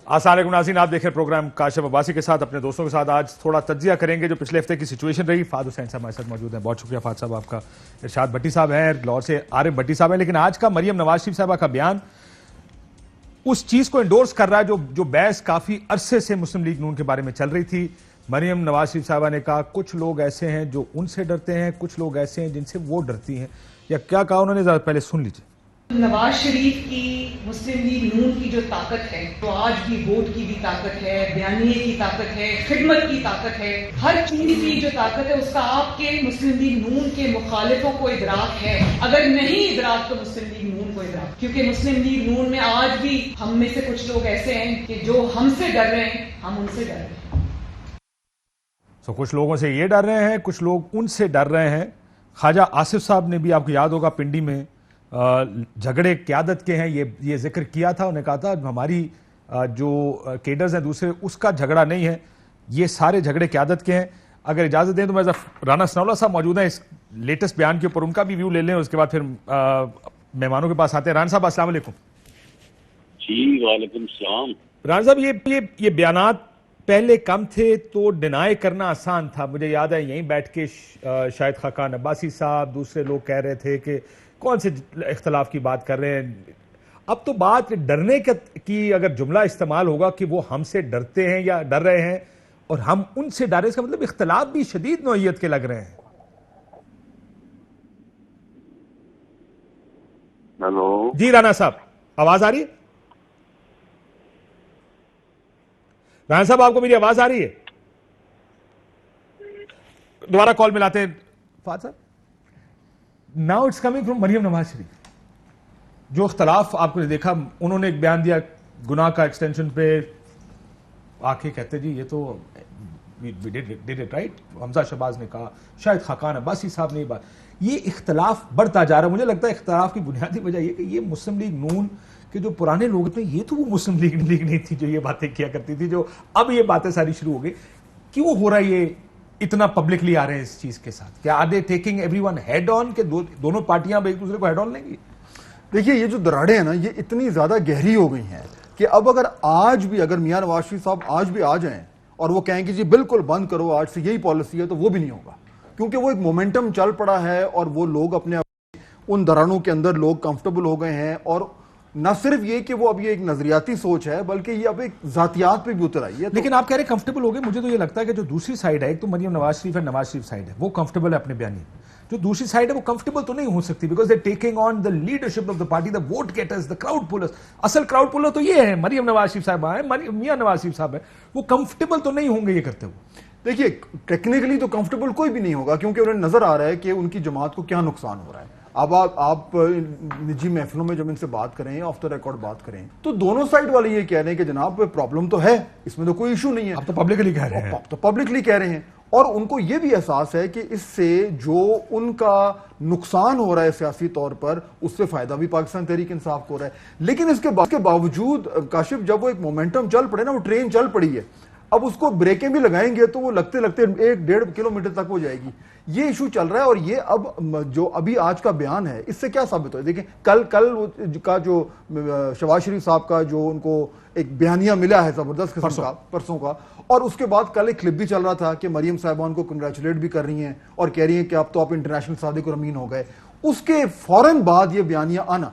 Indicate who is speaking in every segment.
Speaker 1: السلام علیکم ناظرین، آپ دیکھ رہے پروگرام کاشف عباسی کے ساتھ اپنے دوستوں کے ساتھ آج تھوڑا تجزیہ کریں گے جو پچھلے ہفتے کی سچویشن رہی. فہد حسین صاحب ہمارے ساتھ موجود ہیں. بہت شکریہ فہد صاحب آپ کا. ارشاد بھٹی صاحب ہیں لاہور سے، عارف بھٹی صاحب ہیں. لیکن آج کا مریم نواز شریف صاحبہ کا بیان اس چیز کو انڈورس کر رہا ہے جو بحث کافی عرصے سے مسلم لیگ نون کے بارے میں چل رہی تھی. مریم نواز شریف صاحبہ نے کہا کچھ لوگ ایسے ہیں جو ان سے ڈرتے ہیں، کچھ لوگ ایسے ہیں جن سے وہ ڈرتی ہیں. یا کیا کہا انہوں نے، ذرا پہلے سن لیجیے.
Speaker 2: نواز شریف کی مسلم لیگ نون کی جو طاقت ہے، تو آج بھی ووٹ کی بھی طاقت ہے، بیانیے کی طاقت ہے، خدمت کی طاقت ہے، ہر چیز کی جو طاقت ہے اس کا آپ کے مسلم لیگ نون کے مخالفوں کو ادراک ہے. اگر نہیں ادراک تو مسلم لیگ نون کو ادراک، کیونکہ مسلم لیگ نون میں آج بھی ہم میں سے کچھ لوگ ایسے ہیں کہ جو ہم سے ڈر رہے ہیں، ہم ان سے ڈر رہے ہیں.
Speaker 1: کچھ لوگوں سے یہ ڈر رہے ہیں، کچھ لوگ ان سے ڈر رہے ہیں. خواجہ آصف صاحب نے بھی، آپ کو یاد ہوگا، پنڈی میں جھگڑے قیادت کے ہیں یہ ذکر کیا تھا. انہوں نے کہا تھا ہماری جو کیڈرز ہیں دوسرے، اس کا جھگڑا نہیں ہے، یہ سارے جھگڑے قیادت کے ہیں. اگر اجازت دیں تو میں رانا ثناءاللہ صاحب موجود ہیں اس لیٹسٹ بیان کے اوپر، ان کا بھی ویو لے لیں، اس کے بعد پھر مہمانوں کے پاس آتے ہیں. رانا صاحب السلام علیکم.
Speaker 3: جی وعلیکم السلام.
Speaker 1: رانا صاحب یہ بیانات پہلے کم تھے تو ڈینائی کرنا آسان تھا. مجھے یاد ہے یہیں بیٹھ کے شاہد خاقان عباسی صاحب، دوسرے لوگ کہہ رہے تھے کہ کون سے اختلاف کی بات کر رہے ہیں. اب تو بات ڈرنے کی اگر جملہ استعمال ہوگا کہ وہ ہم سے ڈرتے ہیں یا ڈر رہے ہیں اور ہم ان سے ڈر رہے ہیں، اس کا مطلب اختلاف بھی شدید نوعیت کے لگ رہے ہیں.
Speaker 3: ہلو
Speaker 1: جی رانا صاحب آواز آ رہی ہے؟ رانا صاحب آپ کو میری آواز آ رہی ہے؟ دوبارہ کال ملاتے ہیں فہد صاحب. Now it's coming from Maryam Nawaz Sharif. جو اختلاف آپ نے دیکھا، انہوں نے ایک بیان دیا گناہ کا ایکسٹینشن پہ آ کے، کہتے جی یہ تو ڈیڈ اٹ رائٹ. حمزہ شہباز نے کہا، شاہد خاقان عباسی صاحب نے یہ بات. یہ اختلاف بڑھتا جا رہا ہے. مجھے لگتا ہے اختلاف کی بنیادی وجہ یہ کہ یہ مسلم لیگ نون کہ جو پرانے لوگ تھے، یہ تو وہ مسلم لیگ نہیں تھی جو یہ باتیں کیا کرتی تھی، جو اب یہ باتیں ساری شروع ہو گئی. کیوں ہو رہا ہے یہ اتنا پبلکلی آ رہے ہیں اس چیز کے ساتھ؟ کیا are they taking everyone head on کہ دونوں پارٹیاں اب ایک دوسرے کو ہیڈ آن لیں گی؟
Speaker 4: دیکھیے یہ جو دراڑیں ہیں نا، یہ اتنی زیادہ گہری ہو گئی ہیں کہ اب اگر آج بھی اگر میاں نواز شریف صاحب آج بھی آ جائیں اور وہ کہیں کہ جی بالکل بند کرو، آج سے یہی پالیسی ہے، تو وہ بھی نہیں ہوگا. کیونکہ وہ ایک مومنٹم چل پڑا ہے اور وہ لوگ اپنے ان دراڑوں کے اندر لوگ کمفرٹیبل ہو گئے ہیں. اور نہ صرف یہ کہ وہ اب یہ ایک نظریاتی سوچ ہے، بلکہ یہ اب ایک ذاتیات پہ بھی اتر آئی ہے.
Speaker 1: لیکن آپ کہہ رہے کمفرٹیبل ہو گئے. مجھے تو یہ لگتا ہے کہ جو دوسری سائڈ ہے، ایک تو مریم نواز شریف ہے، نواز شریف سائڈ ہے، وہ کمفرٹیبل ہے اپنے بیانی. جو دوسری سائڈ ہے وہ کمفرٹیبل تو نہیں ہو سکتی، because they taking on the leadership of the party, the vote گیٹرز، the crowd پولرز. اصل کراؤڈ پولر تو یہ ہے، مریم نواز شریف صاحبہ ہیں، میاں نواز شریف صاحب ہیں. وہ کمفرٹیبل تو نہیں ہوں گے یہ کرتے ہوئے.
Speaker 4: دیکھیے ٹیکنیکلی تو کمفرٹیبل کوئی بھی نہیں ہوگا، کیونکہ انہیں نظر آ رہا ہے کہ ان کی جماعت کو کیا نقصان ہو رہا ہے. اب آپ نجی محفلوں میں جب ان سے بات کریں، آف دا ریکارڈ بات کریں، تو دونوں سائڈ والے یہ کہہ رہے ہیں کہ جناب پرابلم تو ہے، اس میں تو کوئی ایشو نہیں ہے.
Speaker 1: اب تو پبلکلی کہہ رہے ہیں.
Speaker 4: اب تو پبلکلی کہہ رہے ہیں. اور ان کو یہ بھی احساس ہے کہ اس سے جو ان کا نقصان ہو رہا ہے سیاسی طور پر، اس سے فائدہ بھی پاکستان تحریک انصاف کو ہو رہا ہے. لیکن اس کے باوجود کاشف، جب وہ ایک مومنٹم چل پڑے نا، وہ ٹرین چل پڑی ہے، اب اس کو بریکیں بھی لگائیں گے تو وہ لگتے 1-1.5 کلومیٹر تک ہو جائے گی. یہ ایشو چل رہا ہے. اور یہ اب جو ابھی آج کا بیان ہے، اس سے کیا ثابت ہو ہے؟ دیکھیں کل کا جو شہباز شریف صاحب کا جو ان کو ایک بیانیہ ملا ہے زبردست قسم کا پرسوں کا، اور اس کے بعد کل ایک کلپ بھی چل رہا تھا کہ مریم صاحبان کو کنگریچولیٹ بھی کر رہی ہیں اور کہہ رہی ہیں کہ اب تو آپ انٹرنیشنل صادق اور امین ہو گئے. اس کے فوراً بعد یہ بیانیہ آنا،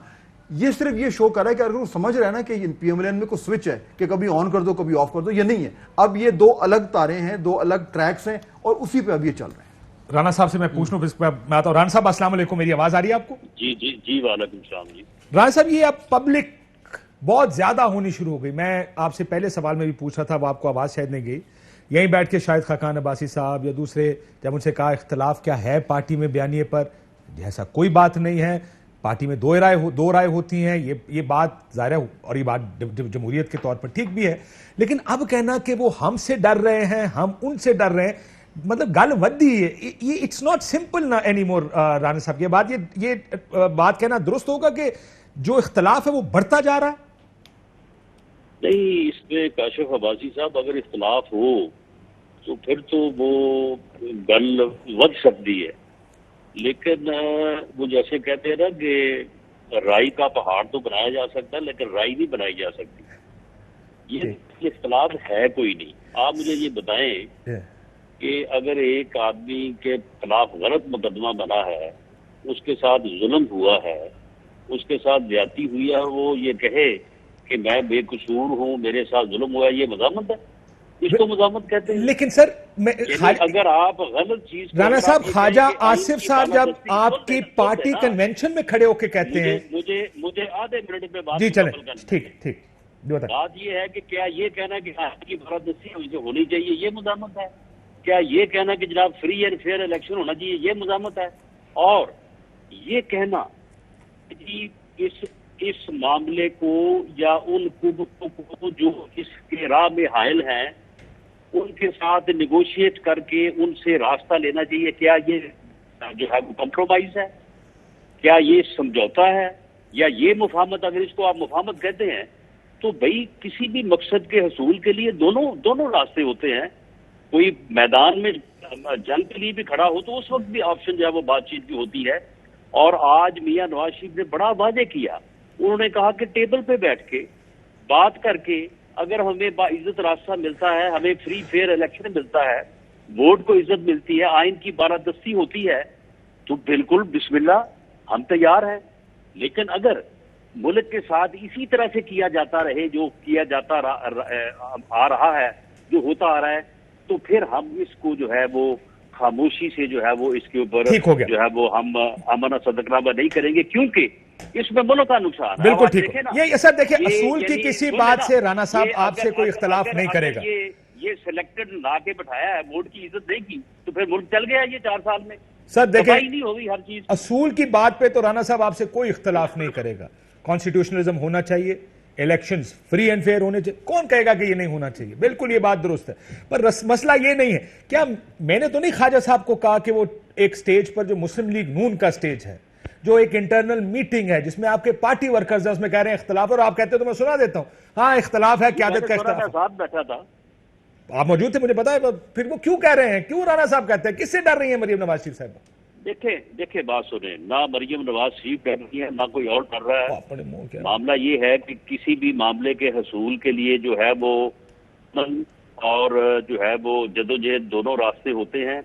Speaker 4: یہ صرف یہ شو کر رہا ہے کہ اگر وہ سمجھ رہے ہیں نا کہ پی ایم ایل این میں کوئی سوئچ ہے کہ کبھی آن کر دو کبھی آف کر دو، یہ نہیں ہے. اب یہ دو الگ تاریں ہیں، دو الگ ٹریکس ہیں، اور اسی پہ اب یہ چل رہے ہیں.
Speaker 1: رانا صاحب سے میں پوچھ لوں، میں آتا ہوں. رانا صاحب السلام علیکم، میری آواز آ رہی ہے آپ کو؟
Speaker 3: جی وعلیکم السلام. جی
Speaker 1: رانا صاحب، یہ اب پبلک بہت زیادہ ہونی شروع ہو گئی. میں آپ سے پہلے سوال میں بھی پوچھ رہا تھا، وہ آپ کو آواز شاید نہیں گئی. یہیں بیٹھ کے شاہد خاقان عباسی صاحب یا دوسرے جب ان سے کہا اختلاف کیا ہے پارٹی میں بیانیے پر، ایسا کوئی بات نہیں ہے، پارٹی میں دو رائے ہوتی ہیں. یہ بات ظاہر ہے، اور یہ بات جمہوریت کے طور پر ٹھیک بھی ہے. لیکن اب کہنا کہ وہ ہم سے ڈر رہے ہیں، ہم ان سے ڈر رہے ہیں، مطلب گل ودی ہے. یہ اٹس ناٹ سمپل نا اینی مور. رانا صاحب یہ بات کہنا درست ہوگا کہ جو اختلاف ہے وہ بڑھتا جا رہا ہے؟
Speaker 3: نہیں، اس پہ کاشف عباسی صاحب، اگر اختلاف ہو تو پھر تو وہ گل ود سکتی ہے. لیکن وہ جیسے کہتے ہیں نا کہ رائی کا پہاڑ تو بنایا جا سکتا ہے، لیکن رائی نہیں بنائی جا سکتی. یہ اختلاف ہے کوئی نہیں. آپ مجھے یہ بتائیں کہ اگر ایک آدمی کے خلاف غلط مقدمہ بنا ہے, اس کے ساتھ ظلم ہوا ہے, اس کے ساتھ زیادتی ہوئی ہے, وہ یہ کہے کہ میں بے قصور ہوں, میرے ساتھ ظلم ہوا ہے, یہ مذمت ہے, اس کو مذمت کہتے ہیں.
Speaker 1: لیکن سر
Speaker 3: اگر آپ غلط چیز
Speaker 1: رانا صاحب, خواجہ آصف صاحب جب آپ کی پارٹی کنونشن میں کھڑے ہو کے کہتے ہیں,
Speaker 3: مجھے آدھے منٹ میں بات
Speaker 1: جی چلیں ٹھیک
Speaker 3: بات یہ ہے کہ کیا یہ کہنا کہ آپ کی بالادستی ہونی چاہیے یہ مذمت ہے؟ کیا یہ کہنا کہ جناب فری اینڈ فیئر الیکشن ہونا چاہیے یہ مذمت ہے؟ اور یہ کہنا کہ اس معاملے کو یا ان قوتوں کو جو اس کے راہ میں حائل ہیں ان کے ساتھ نیگوشیٹ کر کے ان سے راستہ لینا چاہیے, کیا یہ جو ہے کمپرومائز ہے؟ کیا یہ سمجھوتا ہے یا یہ مفاہمت؟ اگر اس کو آپ مفاہمت کہتے ہیں تو بھائی کسی بھی مقصد کے حصول کے لیے دونوں راستے ہوتے ہیں. کوئی میدان میں جنگ کے لیے بھی کھڑا ہو تو اس وقت بھی آپشن جو ہے وہ بات چیت کی ہوتی ہے. اور آج میاں نواز شریف نے بڑا واضح کیا, انہوں نے کہا کہ ٹیبل پہ بیٹھ کے بات کر کے اگر ہمیں باعزت راستہ ملتا ہے, ہمیں فری فیئر الیکشن ملتا ہے, ووٹ کو عزت ملتی ہے, آئین کی بالادستی ہوتی ہے, تو بالکل بسم اللہ ہم تیار ہیں. لیکن اگر ملک کے ساتھ اسی طرح سے کیا جاتا رہے جو کیا جاتا آ رہا ہے, جو ہوتا آ رہا ہے, تو پھر ہم اس کو جو ہے وہ خاموشی سے جو ہے وہ اس کے اوپر جو ہے وہ ہم امن صدقنامہ نہیں کریں گے, کیونکہ اس میں ملک کا نقصان ہے.
Speaker 1: بالکل ٹھیک ہے. یہ سر دیکھیں, اصول کی کسی بات سے رانا صاحب آپ سے کوئی اختلاف نہیں کرے گا.
Speaker 3: یہ سلیکٹڈ لا کے بٹھایا ہے, ووٹ کی عزت نہیں کی, تو پھر ملک چل گیا یہ 4 سال میں.
Speaker 1: سر دیکھیں,
Speaker 3: نہیں ہوگی ہر چیز.
Speaker 1: اصول کی بات پہ تو رانا صاحب آپ سے کوئی اختلاف نہیں کرے گا. کانسٹیٹیوشنلزم ہونا چاہیے, الیکشنز فری اینڈ فیئر ہونے چاہیے, کون کہے گا کہ یہ نہیں ہونا چاہیے؟ بالکل یہ بات درست ہے. پر مسئلہ یہ نہیں ہے. کیا میں نے تو نہیں خواجہ صاحب کو کہا کہ وہ ایک سٹیج پر جو مسلم لیگ نون کا سٹیج ہے, جو ایک انٹرنل میٹنگ ہے جس میں آپ کے پارٹی ورکرز ہیں, اس میں کہہ رہے ہیں اختلاف, اور آپ کہتے ہیں تو میں سنا دیتا ہوں, ہاں اختلاف ہے, قیادت کا اختلاف.
Speaker 3: ساتھ بیٹھا تھا,
Speaker 1: آپ موجود تھے, مجھے پتا ہے. پھر وہ کیوں کہہ رہے ہیں, کیوں رانا صاحب کہتے ہیں, کس سے ڈر رہی ہیں مریم نواز شریف صاحب؟
Speaker 3: دیکھیں بات سنیں, نہ مریم نواز شریف ڈر رہی ہے نہ کوئی اور ڈر رہا ہے. معاملہ یہ ہے کہ کسی بھی معاملے کے حصول کے لیے جو ہے وہ اور جو ہے وہ جدوجہد دونوں راستے ہوتے ہیں.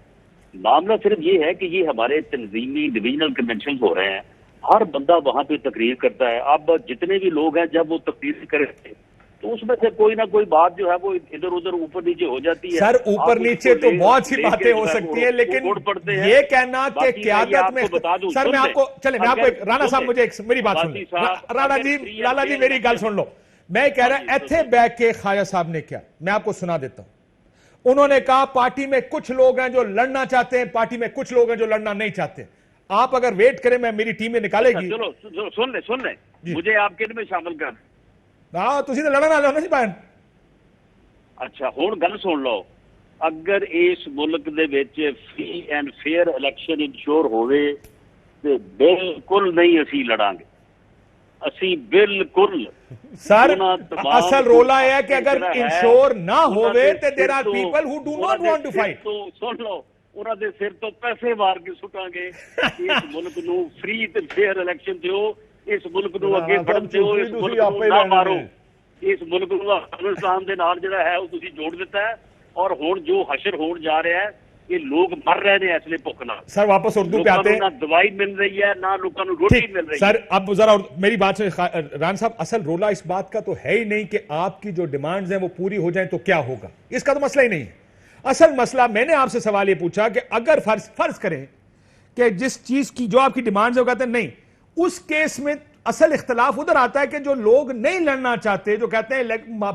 Speaker 3: معاملہ صرف یہ ہے کہ یہ ہمارے تنظیمی ڈویژنل کنونشن ہو رہے ہیں, ہر بندہ وہاں پہ تقریر کرتا ہے. اب جتنے بھی لوگ ہیں جب وہ تقریر کرتے تو اس میں سے کوئی نہ کوئی بات جو ہے وہ ادھر ادھر اوپر نیچے ہو جاتی ہے.
Speaker 1: سر اوپر نیچے تو بہت سی باتیں ہو سکتی ہیں, لیکن یہ کہنا کہ قیادت میں, سر میں آپ کو, چلیں میں آپ کو, رانا صاحب مجھے میری بات سن لیں, رانا جی, لالا جی میری گل سن لو. میں کہہ رہا ایتھے بیٹھ کے خواجہ صاحب نے کیا, میں آپ کو سنا دیتا ہوں. انہوں نے کہا پارٹی میں کچھ لوگ ہیں جو لڑنا چاہتے ہیں, پارٹی میں کچھ لوگ ہیں جو لڑنا نہیں چاہتے. آپ اگر ویٹ کریں, میں میری ٹیم میں نکالے گی.
Speaker 3: چلو سن لیں مجھے آپ کے میں شامل کر.
Speaker 1: ہاں تسی تے لڑن والے ہو نا جی بہن.
Speaker 3: اچھا ہن گل سن لو, اگر اس ملک دے وچ free and fair election ensure ہوئے تے بالکل نہیں اسی لڑاں گے, اسی بالکل.
Speaker 1: سر اصل رولا ہے کہ اگر انشور نہ ہوئے تے there are people who do not want to fight.
Speaker 3: تو سن لو, انہاں دے سر تو پیسے مار کے سٹاں گے. اس ملک نو فری تے فیئر الیکشن دیو, اس ملک نو اگے بڑھن دیو, اس ملک نو نہ مارو, اس ملک نو افغانستان دے نال جڑا ہے وہ تسی جوڑ دیتا ہے. اور ہن جو حشر ہون جا رہا ہے, یہ لوگ مر رہے ہیں اس لیے بھوک نال.
Speaker 1: سر واپس اردو پہ آتے ہیں.
Speaker 3: نہ دوائی مل رہی ہے نہ لوگوں کو روٹی مل رہی ہے.
Speaker 1: سر اب ذرا میری بات سے, ران صاحب اصل رولا اس بات کا تو ہے ہی نہیں کہ آپ کی جو ڈیمانڈز ہیں وہ پوری ہو جائیں تو کیا ہوگا, اس کا تو مسئلہ ہی نہیں ہے. اصل مسئلہ میں نے آپ سے سوال یہ پوچھا کہ اگر فرض کریں کہ جس چیز کی جو آپ کی ڈیمانڈز ہے وہ کہتے ہیں نہیں, اس کیس میں اصل اختلاف ادھر آتا ہے کہ جو لوگ نہیں لڑنا چاہتے, جو کہتے ہیں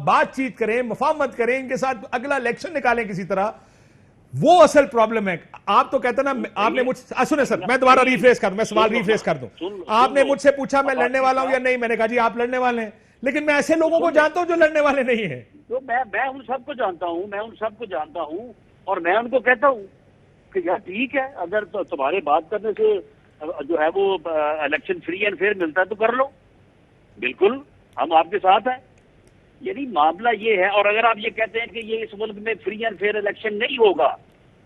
Speaker 1: بات چیت کریں, مفاہمت کریں, ان کے ساتھ اگلا الیکشن نکالیں کسی طرح, وہ اصل پرابلم ہے. آپ تو کہتے ہیں نا, آپ نے مجھ سے, سنیں سر میں دوبارہ ریفریش کر دوں, میں سوال ریفریش کر دوں. آپ نے مجھ سے پوچھا میں لڑنے والا ہوں یا نہیں, میں نے کہا جی آپ لڑنے والے ہیں, لیکن میں ایسے لوگوں کو جانتا ہوں جو لڑنے والے نہیں ہیں.
Speaker 3: تو میں ان سب کو جانتا ہوں, اور میں ان کو کہتا ہوں کہ یار ٹھیک ہے, اگر تمہارے بات کرنے سے جو ہے وہ الیکشن فری اینڈ فیئر ملتا ہے تو کر لو, بالکل ہم آپ کے ساتھ ہیں. یعنی معاملہ یہ ہے. اور اگر آپ یہ کہتے ہیں کہ یہ اس ملک میں فری اینڈ فیئر الیکشن نہیں ہوگا,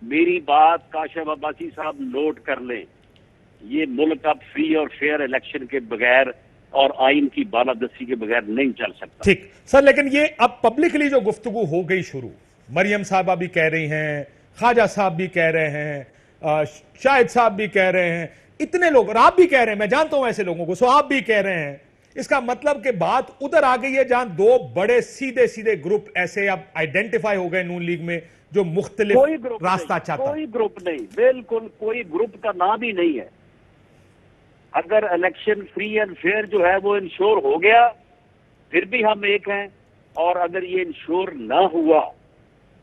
Speaker 3: میری بات کاشف عباسی صاحب نوٹ کر لیں, یہ ملک اب فری اور فیئر الیکشن کے بغیر اور آئین کی بالادستی کے بغیر نہیں چل سکتا.
Speaker 1: ٹھیک سر، لیکن یہ اب پبلکلی جو گفتگو ہو گئی شروع، مریم صاحبہ بھی کہہ رہی ہیں، خواجہ صاحب بھی کہہ رہے ہیں، شاہد صاحب بھی کہہ رہے ہیں، اتنے لوگ، اور آپ بھی کہہ رہے ہیں، میں جانتا ہوں ایسے لوگوں کو، سو آپ بھی کہہ رہے ہیں، اس کا مطلب کہ بات ادھر آ گئی ہے جہاں دو بڑے سیدھے سیدھے گروپ ایسے اب آئیڈینٹیفائی ہو گئے نون لیگ میں جو مختلف
Speaker 3: کوئی گروپ
Speaker 1: راستہ
Speaker 3: نہیں،
Speaker 1: چاہتا.
Speaker 3: کوئی گروپ نہیں، بالکل کوئی گروپ کا نام ہی نہیں ہے. اگر الیکشن فری اینڈ فیئر جو ہے وہ انشور ہو گیا پھر بھی ہم ایک ہیں، اور اگر یہ انشور نہ ہوا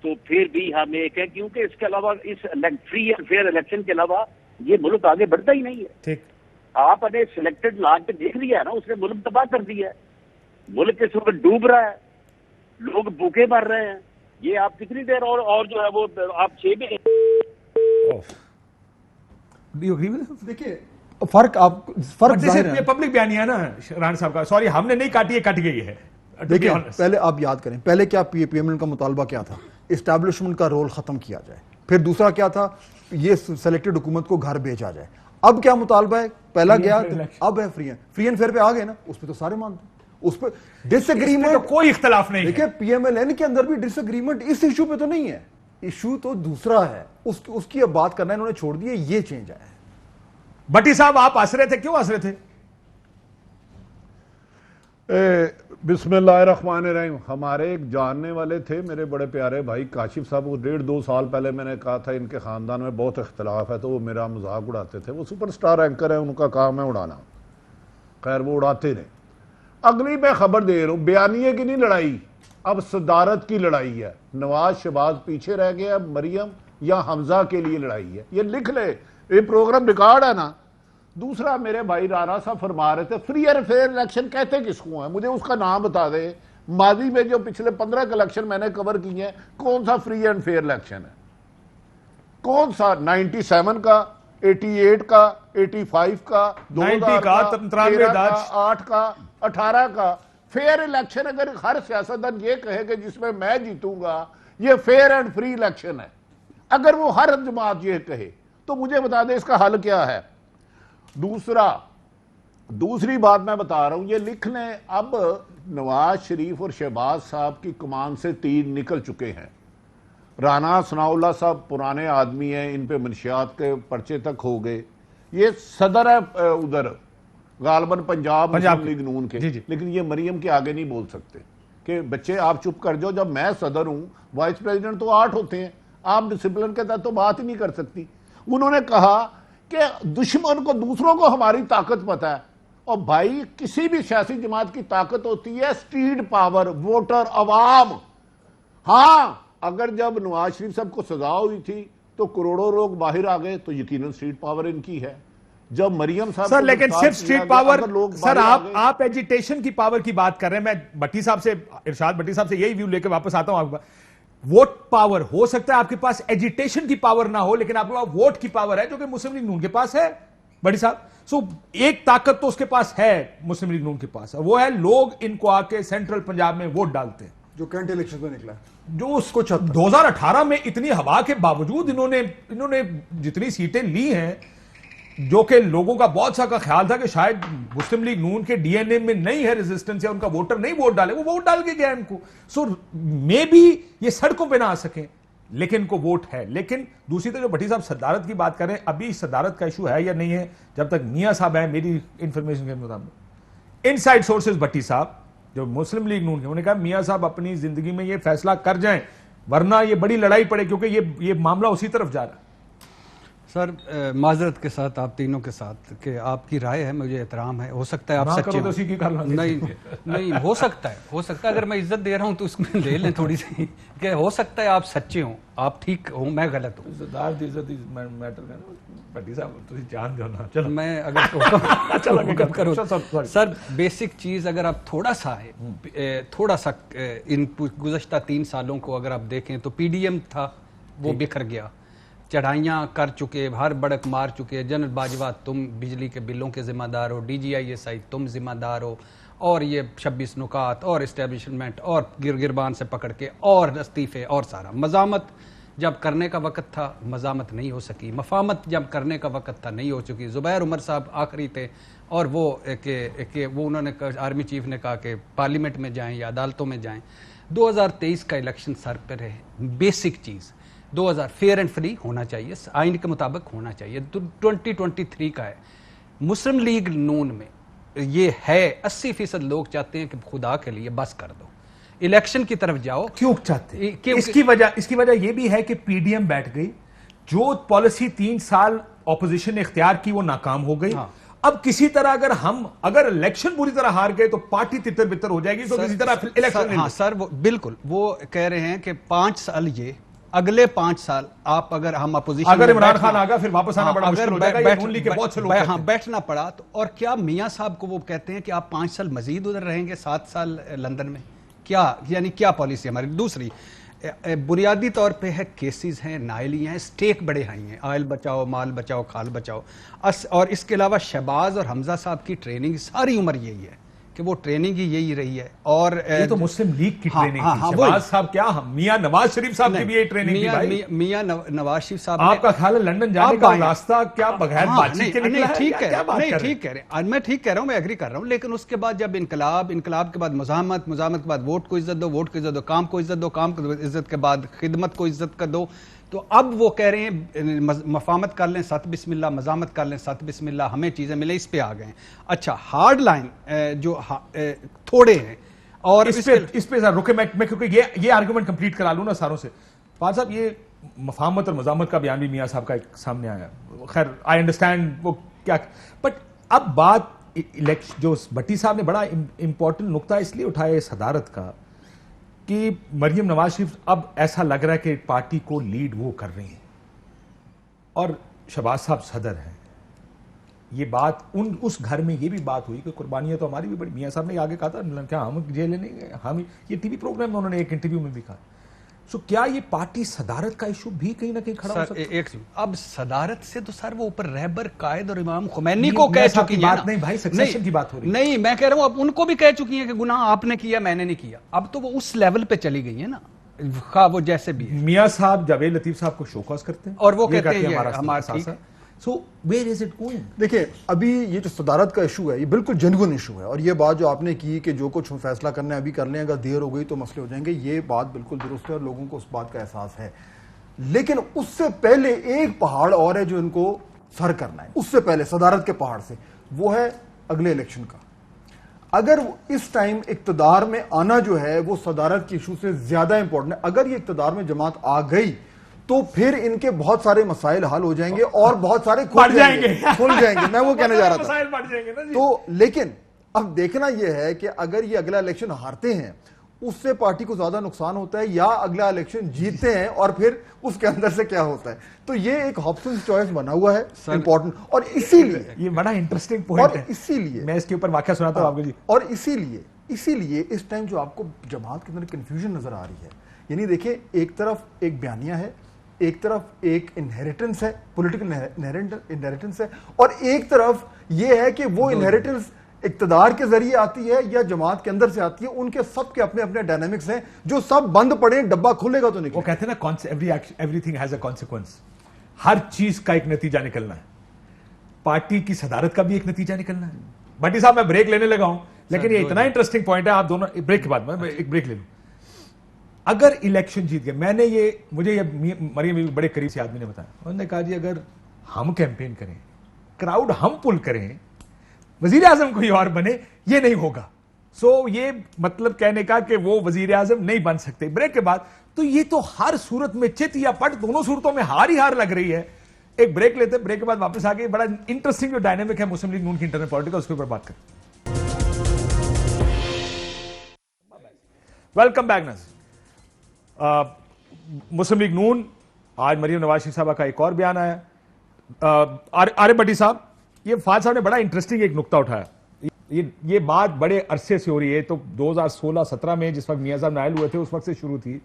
Speaker 3: تو پھر بھی ہم ایک ہیں، کیونکہ اس کے علاوہ اس فری اینڈ فیئر الیکشن کے علاوہ یہ ملک آگے بڑھتا ہی نہیں ہے.
Speaker 1: ٹھیک،
Speaker 3: آپ نے سلیکٹڈ لاٹ پہ دیکھ لیا ہے نا، اس نے ملک تباہ کر دیا ہے. ملک اس وقت ڈوب رہا ہے، لوگ بھوکے مر رہے ہیں. یہ آپ کتنی دیر اور جو ہے وہ آپ 6 میں
Speaker 4: دیکھیے فرق ظاہر ہے.
Speaker 1: یہ پبلک بیانیہ ہے نا رانا صاحب کا، سوری ہم نے نہیں کاٹی، یہ کٹ گئی ہے.
Speaker 4: دیکھیں پہلے آپ یاد کریں، پہلے کیا پی ایم ایل کا مطالبہ کیا تھا؟ اسٹیبلشمنٹ کا رول ختم کیا جائے. پھر دوسرا کیا تھا؟ یہ سلیکٹڈ حکومت کو گھر بھیجا جائے. اب کیا مطالبہ ہے؟ پہلا گیا، اب ہے فری اینڈ فیئر پہ آ گئے نا، اس پہ تو سارے مانتے ہیں. اس پہ ڈس ایگریمنٹ،
Speaker 1: کوئی اختلاف نہیں.
Speaker 4: دیکھیں پی ایم ایل این کے اندر بھی ڈس ایگریمنٹ اس ایشو پہ تو نہیں ہے، ایشو تو دوسرا ہے، اس کی اب بات کرنا انہوں نے چھوڑ دی ہے. یہ چینج ہے.
Speaker 1: بٹی صاحب آپ ہنس رہے تھے، کیوں ہنس رہے تھے؟
Speaker 5: بسم اللہ الرحمن الرحیم. ہمارے ایک جاننے والے تھے میرے بڑے پیارے بھائی کاشف صاحب، وہ 1.5-2 سال پہلے میں نے کہا تھا ان کے خاندان میں بہت اختلاف ہے، تو وہ میرا مذاق اڑاتے تھے. وہ سپر سٹار اینکر ہیں، ان کا کام ہے اڑانا. خیر وہ اڑاتے رہے. اگلی میں خبر دے رہا ہوں، بیانیے کی نہیں لڑائی، اب صدارت کی لڑائی ہے. نواز شہباز پیچھے رہ گیا، مریم یا حمزہ کے لیے لڑائی ہے. یہ لکھ لے، یہ پروگرام ریکارڈ ہے نا. دوسرا میرے بھائی رانا صاحب فرما رہے تھے فری اینڈ فیئر الیکشن کہتے کس کو ہیں؟ مجھے اس کا نام بتا دے. ماضی میں جو پچھلے 15 کے الیکشن میں نے کور کیے ہیں، کون سا فری اینڈ فیئر الیکشن ہے؟ کون سا؟ 97 کا، 88 کا، 85 کا، 2000 کا، 13 کا، 8 کا، 18 کا. فیئر الیکشن اگر ہر سیاستدان یہ کہے کہ جس میں میں جیتوں گا یہ فیئر اینڈ فری الیکشن ہے، اگر وہ ہر جماعت یہ کہے تو مجھے بتا دے اس کا حل کیا ہے. دوسری بات میں بتا رہا ہوں، یہ لکھ لیں، اب نواز شریف اور شہباز صاحب کی کمان سے تیر نکل چکے ہیں. رانا ثناء اللہ صاحب پرانے آدمی ہیں، ان پہ منشیات کے پرچے تک ہو گئے. یہ صدر ہے ادھر غالباً پنجاب مسلم لیگ نون کے، لیکن یہ مریم کے آگے نہیں بول سکتے کہ بچے آپ چپ کر جاؤ، جب میں صدر ہوں، وائس پریزیڈنٹ تو 8 ہوتے ہیں، آپ ڈسپلن کے تحت تو بات ہی نہیں کر سکتی. انہوں نے کہا کہ دشمن کو، دوسروں کو ہماری طاقت پتہ ہے. اور بھائی کسی بھی سیاسی جماعت کی طاقت ہوتی ہے اسٹریٹ پاور، ووٹر، عوام. ہاں اگر جب نواز شریف صاحب کو سزا ہوئی تھی تو کروڑوں لوگ باہر آ گئے تو یقیناً اسٹریٹ پاور ان کی ہے. جب مریم صاحب
Speaker 1: سر لیکن صرف اسٹریٹ پاور، سر آپ ایجیٹیشن کی پاور کی بات کر رہے ہیں. میں بٹی صاحب سے، ارشاد بٹی صاحب سے یہی ویو لے کے واپس آتا ہوں. آپ ووٹ پاور ہو سکتا ہے آپ کے پاس ایجیٹیشن کی پاور نہ ہو، لیکن آپ کے پاس ووٹ کی پاور ہے جو کہ مسلم لیگ نون کے پاس ہے. بڑی صاحب سو ایک طاقت تو اس کے پاس ہے مسلم لیگ نون کے پاس، وہ ہے لوگ ان کو آ کے سینٹرل پنجاب میں ووٹ ڈالتے ہیں،
Speaker 4: جو کرنٹ الیکشن میں نکلا ہے،
Speaker 1: جو اس کو 2018 میں اتنی ہوا کے باوجود انہوں نے جتنی سیٹیں لی ہیں، جو کہ لوگوں کا بہت سا کا خیال تھا کہ شاید مسلم لیگ نون کے ڈی این اے میں نہیں ہے ریزسٹنس، یا ان کا ووٹر نہیں ووٹ ڈالے، وہ ووٹ ڈال کے گیا ان کو. سو مے بی یہ سڑکوں پہ نہ آ سکیں لیکن ان کو ووٹ ہے. لیکن دوسری طرف جو بٹی صاحب صدارت کی بات کریں، ابھی صدارت کا ایشو ہے یا نہیں ہے، جب تک میاں صاحب ہیں میری انفارمیشن کے مطابق ان سائڈ سورسز بٹی صاحب جو مسلم لیگ نون کے، انہوں نے کہا میاں صاحب اپنی زندگی میں یہ فیصلہ کر جائیں ورنہ یہ بڑی لڑائی پڑے، کیونکہ یہ معاملہ اسی طرف جا رہا ہے.
Speaker 6: سر معذرت کے ساتھ آپ تینوں کے ساتھ کہ آپ کی رائے ہے، مجھے احترام ہے، ہو سکتا ہے آپ سچے ہوں، نہیں ہو سکتا ہے اگر میں عزت دے رہا ہوں تو اس میں لے لیں تھوڑی سی کہ ہو سکتا ہے آپ سچے ہوں، آپ ٹھیک ہوں، میں غلط ہوں. میں اگر سر بیسک چیز اگر آپ تھوڑا سا ان گزشتہ 3 سالوں کو اگر آپ دیکھیں تو پی ڈی ایم تھا وہ بکھر گیا، چڑھائیاں کر چکے، ہر بڑک مار چکے. جنرل باجوہ تم بجلی کے بلوں کے ذمہ دار ہو، D G I S I تم ذمہ دار ہو، اور یہ 26 نکات اور اسٹیبلشمنٹ اور گربان سے پکڑ کے اور استعفے اور سارا مزاحمت جب کرنے کا وقت تھا مزاحمت نہیں ہو سکی, مفاہمت جب کرنے کا وقت تھا نہیں ہو چکی. زبیر عمر صاحب آخری تھے اور وہ کہ وہ انہوں نے آرمی چیف نے کہا کہ پارلیمنٹ میں جائیں یا عدالتوں میں جائیں. 2023 کا الیکشن سر پر ہے, بیسک چیز 2000 فیئر اینڈ فری ہونا چاہیے, آئین کے مطابق ہونا چاہیے. 2023 کا ہے. مسلم لیگ نون میں یہ ہے 80% لوگ چاہتے ہیں کہ خدا کے لیے بس کر دو, الیکشن کی طرف جاؤ.
Speaker 1: کیوں چاہتے ہیں؟ اس کی وجہ یہ بھی ہے کہ پی ڈی ایم بیٹھ گئی, جو پالیسی 3 سال اپوزیشن نے اختیار کی وہ ناکام ہو گئی. اب کسی طرح اگر الیکشن پوری طرح ہار گئے تو پارٹی تتر بتر ہو جائے گی, تو کسی طرح الیکشن.
Speaker 6: ہاں سر, وہ بالکل وہ کہہ رہے ہیں کہ 5 سال یہ اگلے 5 سال آپ اگر ہم اپوزیشن
Speaker 1: اگر عمران خان آگا پھر واپس آنا بڑا مشکل ہو جائے گا, یہ نون لیگ کے بہت سے لوگ
Speaker 6: ہاں بیٹھنا پڑا. تو اور کیا میاں صاحب کو وہ کہتے ہیں کہ آپ 5 سال مزید ادھر رہیں گے, 7 سال لندن میں, کیا یعنی کیا پالیسی ہماری؟ دوسری بنیادی طور پہ ہے کیسز ہیں, نائلی ہیں, سٹیک بڑے ہائی ہیں, آئل بچاؤ, مال بچاؤ, کھال بچاؤ. اور اس کے علاوہ شہباز اور حمزہ صاحب کی ٹریننگ ساری عمر یہی ہے کہ وہ ٹریننگ ہی یہی رہی ہے. اور
Speaker 1: یہ تو مسلم لیگ کی ٹریننگ تھی. شہباز صاحب کیا, میاں نواز شریف صاحب کی بھی یہ ٹریننگ تھی بھائی.
Speaker 6: میاں نواز شریف صاحب
Speaker 1: آپ کا خیال ہے لندن جانے کا راستہ کیا بغیر بات چیت کے نکلا ہے؟
Speaker 6: ٹھیک ہے, ٹھیک کہہ رہے ہیں, میں ٹھیک کہہ رہا ہوں, میں ایگری کر رہا ہوں. لیکن اس کے بعد جب انقلاب کے بعد مزاحمت کے بعد ووٹ کو عزت دو, ووٹ کو عزت دو, کام کو عزت دو, کام کو عزت کے بعد خدمت کو عزت کر دو. تو اب وہ کہہ رہے ہیں مفاہمت کر لیں, ست بسم اللہ, مزاحمت کر لیں, ست بسم اللہ, ہمیں چیزیں ملیں, اس پہ آ گئے ہیں. اچھا ہارڈ لائن جو تھوڑے ہیں, اور
Speaker 1: اس پہ رکے میں کیونکہ یہ آرگومنٹ کمپلیٹ کرا لوں نا ساروں سے. فاضل صاحب, یہ مفاہمت اور مزاحمت کا بیان بھی میاں صاحب کا سامنے آیا, خیر آئی انڈرسٹینڈ وہ کیا, بٹ اب بات جو بھٹی صاحب نے بڑا امپورٹنٹ نقطہ اس لیے اٹھایا صدارت کا کہ مریم نواز شریف اب ایسا لگ رہا ہے کہ پارٹی کو لیڈ وہ کر رہی ہیں اور شہباز صاحب صدر ہیں. یہ بات اس گھر میں یہ بھی بات ہوئی کہ قربانیاں تو ہماری بھی بڑی. میاں صاحب نے آگے کہا تھا کیا ہم جیل نہیں گئے, ہم یہ ٹی وی پروگرام میں انہوں نے ایک انٹرویو میں بھی کہا. سو کیا یہ پارٹی صدارت کا ایشو بھی کہیں نہ کہیں کھڑا ہو سکتا ہے؟
Speaker 6: اب صدارت سے تو سر وہ اوپر رہبر قائد اور امام خمینی کو کہہ چکی ہیں.
Speaker 1: نہیں بھائی, سکسیشن کی بات ہو رہی ہے.
Speaker 6: نہیں, میں کہہ رہا ہوں اب ان کو بھی کہہ چکی ہیں کہ گناہ آپ نے کیا, میں نے نہیں کیا. اب تو وہ اس لیول پہ چلی گئی ہیں نا, خواہ وہ جیسے بھی.
Speaker 1: میاں صاحب جاوید لطیف صاحب کو شوکاز کرتے ہیں
Speaker 6: اور وہ کہتے ہیں ہمارا ٹھیک ہے.
Speaker 1: سو ویئر از اٹ گوئنگ؟
Speaker 4: دیکھیں ابھی یہ جو صدارت کا ایشو ہے یہ بالکل جینوئن ایشو ہے, اور یہ بات جو آپ نے کی کہ جو کچھ فیصلہ کرنا ہے ابھی کر لیں, اگر دیر ہو گئی تو مسئلے ہو جائیں گے, یہ بات بالکل درست ہے اور لوگوں کو اس بات کا احساس ہے. لیکن اس سے پہلے ایک پہاڑ اور ہے جو ان کو سر کرنا ہے, اس سے پہلے صدارت کے پہاڑ سے, وہ ہے اگلے الیکشن کا. اگر اس ٹائم اقتدار میں آنا جو ہے وہ صدارت کے ایشو سے زیادہ امپورٹنٹ ہے. اگر یہ اقتدار میں جماعت آ گئی تو پھر ان کے بہت سارے مسائل حل ہو جائیں گے اور بہت سارے کھل جائیں گے. میں وہ کہنے جا رہا تھا. تو لیکن اب دیکھنا یہ ہے کہ اگر یہ اگلا الیکشن ہارتے ہیں اس سے پارٹی کو زیادہ نقصان ہوتا ہے یا اگلا الیکشن جیتتے ہیں اور پھر اس کے اندر سے کیا ہوتا ہے. تو یہ ایک ہابسنز چوائس بنا ہوا ہے امپورٹنٹ, اور اسی لیے
Speaker 1: یہ بڑا انٹرسٹنگ پوائنٹ ہے.
Speaker 4: اور اسی لیے
Speaker 1: میں اس کے اوپر واقعہ سناتا ہوں آپ کو جی.
Speaker 4: اور اسی لیے اس ٹائم جو آپ کو جماعت کے اندر کنفیوژن نظر آ رہی ہے, یعنی دیکھیں ایک طرف ایک بیانیہ ہے, ایک طرف ایک انہیریٹنس ہے, پولیٹیکل انہیریٹنس ہے, اور ایک طرف یہ ہے کہ وہ انہیریٹنس اقتدار کے ذریعے آتی ہے یا جماعت کے اندر سے آتی ہے. ان کے سب کے اپنے اپنے ڈائنامکس ہیں جو سب بند پڑے, ڈبہ کھلے گا تو نکلے.
Speaker 1: وہ کہتے ہیں نا everything has a consequence, ہر چیز کا ایک نتیجہ نکلنا ہے. پارٹی کی صدارت کا بھی ایک نتیجہ نکلنا ہے. بھٹی صاحب میں بریک لینے لگا ہوں, لیکن یہ اتنا انٹرسٹنگ پوائنٹ ہے, آپ دونوں بریک کے بعد میں ایک بریک لے لوں. اگر الیکشن جیت گئے, میں نے مجھے مریم بڑے قریب سے آدمی نے بتایا, انہوں نے کہا جی اگر ہم کیمپین کریں, کراؤڈ ہم پل کریں, وزیر اعظم کوئی اور بنے, یہ نہیں ہوگا. سو یہ مطلب کہنے کا کہ وہ وزیر اعظم نہیں بن سکتے. بریک کے بعد تو یہ تو ہر صورت میں چت یا پٹ دونوں صورتوں میں ہار ہی ہار لگ رہی ہے. ایک بریک لیتے ہیں, بریک کے بعد واپس آ کے بڑا انٹرسٹنگ جو ڈائنامک ہے مسلم لیگ نون کی انٹرنل پالیٹکس, اس کے اوپر بات کریں. ویلکم بیک ناظرین. مسلم لیگ نون, آج مریم نواز شریف صاحبہ کا ایک اور بیان آیا. عارف بھٹی صاحب, یہ فاضل صاحب نے بڑا انٹرسٹنگ ایک نقطہ اٹھایا. یہ بات بڑے عرصے سے ہو رہی ہے, تو 2016-17 میں جس وقت میاں صاحب نائل ہوئے تھے اس وقت سے شروع تھی,